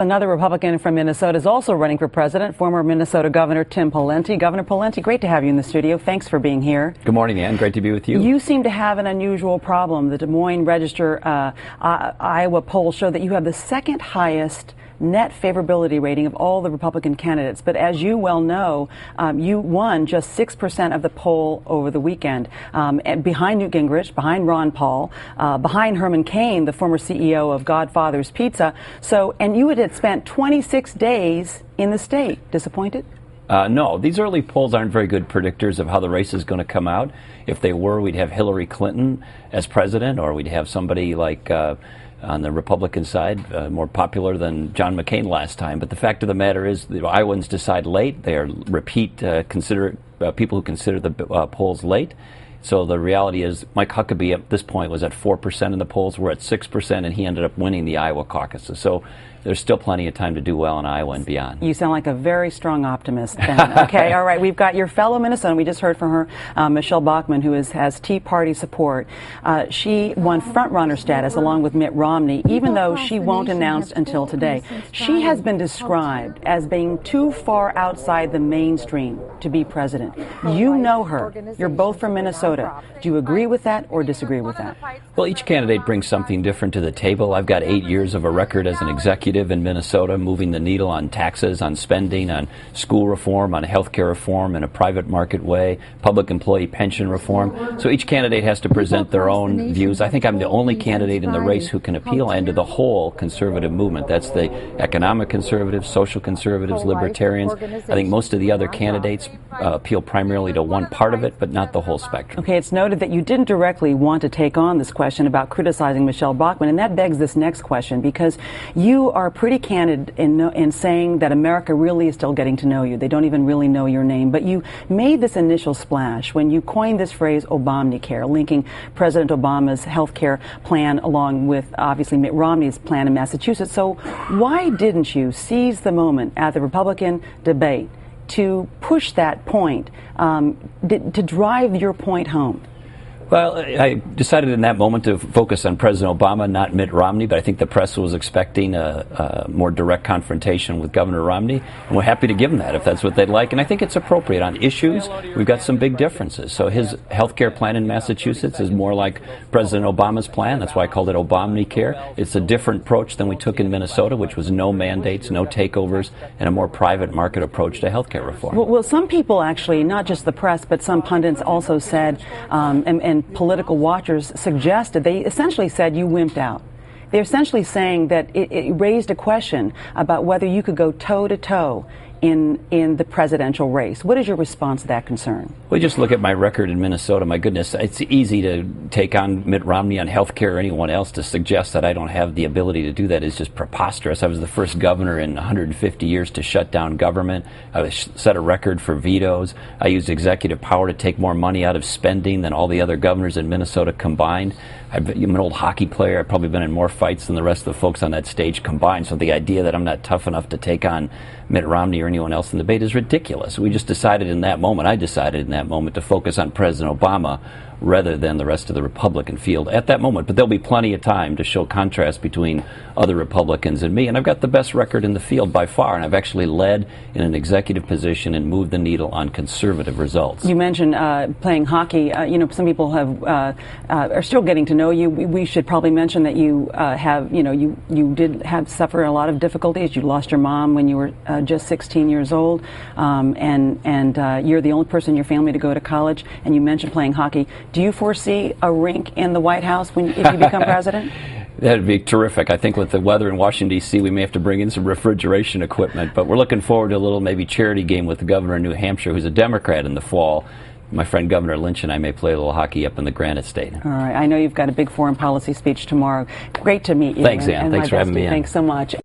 Another Republican from Minnesota is also running for president, former Minnesota Governor Tim Pawlenty. Governor Pawlenty, great to have you in the studio. Thanks for being here. Good morning, Ann. Great to be with you. You seem to have an unusual problem. The Des Moines Register Iowa polls show that you have the second highest net favorability rating of all the Republican candidates. But as you well know, you won just 6% of the poll over the weekend, behind Newt Gingrich, behind Ron Paul, behind Herman Cain, the former CEO of Godfather's Pizza. And you had spent 26 days in the state. Disappointed? No, these early polls aren't very good predictors of how the race is going to come out. If they were, we'd have Hillary Clinton as president, or we'd have somebody like on the Republican side, more popular than John McCain last time. But the fact of the matter is the Iowans decide late. They are people who consider the polls late. So the reality is Mike Huckabee at this point was at 4% in the polls. We're at 6%, and he ended up winning the Iowa caucuses. So there's still plenty of time to do well in Iowa and beyond. You sound like a very strong optimist, then. Okay, all right. We've got your fellow Minnesotan. We just heard from her, Michelle Bachmann, who has Tea Party support. She won front-runner status along with Mitt Romney, even though she won't announce until today. She has been described as being too far outside the mainstream to be president. You know her. You're both from Minnesota. Do you agree with that or disagree with that? Well, each candidate brings something different to the table. I've got 8 years of a record as an executive in Minnesota, moving the needle on taxes, on spending, on school reform, on health care reform in a private market way, public employee pension reform. So each candidate has to present their own views. I think I'm the only candidate in the race who can appeal to the whole conservative movement. That's the economic conservatives, social conservatives, libertarians. I think most of the other candidates appeal primarily to one part of it, but not the whole spectrum. Okay, it's noted that you didn't directly want to take on this question about criticizing Michelle Bachmann, and that begs this next question, because you are pretty candid in saying that America really is still getting to know you. They don't even really know your name. But you made this initial splash when you coined this phrase Obamacare, linking President Obama's health care plan along with, obviously, Mitt Romney's plan in Massachusetts. So why didn't you seize the moment at the Republican debate to push that point, to drive your point home? Well, I decided in that moment to focus on President Obama, not Mitt Romney, but I think the press was expecting a more direct confrontation with Governor Romney, and we're happy to give them that if that's what they'd like. And I think it's appropriate. On issues, we've got some big differences. So his health care plan in Massachusetts is more like President Obama's plan. That's why I called it Obamacare. It's a different approach than we took in Minnesota, which was no mandates, no takeovers, and a more private market approach to health care reform. Well, some people actually, not just the press, but some pundits also said, and political watchers suggested, they essentially said you wimped out. They're essentially saying that it raised a question about whether you could go toe-to-toe in the presidential race. What is your response to that concern? Well, just look at my record in Minnesota. My goodness, it's easy to take on Mitt Romney on health care or anyone else. To suggest that I don't have the ability to do that is just preposterous. I was the first governor in 150 years to shut down government. I set a record for vetoes. I used executive power to take more money out of spending than all the other governors in Minnesota combined. I'm an old hockey player. I've probably been in more fights than the rest of the folks on that stage combined. So the idea that I'm not tough enough to take on Mitt Romney or anyone else in the debate is ridiculous. We just decided in that moment, I decided in that moment to focus on President Obama rather than the rest of the Republican field at that moment. But there'll be plenty of time to show contrast between other Republicans and me. And I've got the best record in the field by far. And I've actually led in an executive position and moved the needle on conservative results. You mentioned playing hockey. Some people are still getting to know you. We should probably mention that you you did suffer a lot of difficulties. You lost your mom when you were just 16 years old, and you're the only person in your family to go to college. And you mentioned playing hockey. Do you foresee a rink in the White House if you become president? That'd be terrific. I think with the weather in Washington, D.C., we may have to bring in some refrigeration equipment. But we're looking forward to a little maybe charity game with the governor of New Hampshire, who's a Democrat, in the fall. My friend Governor Lynch and I may play a little hockey up in the Granite State. All right. I know you've got a big foreign policy speech tomorrow. Great to meet you. Thanks, Ann. Thanks for having me in. Thanks so much.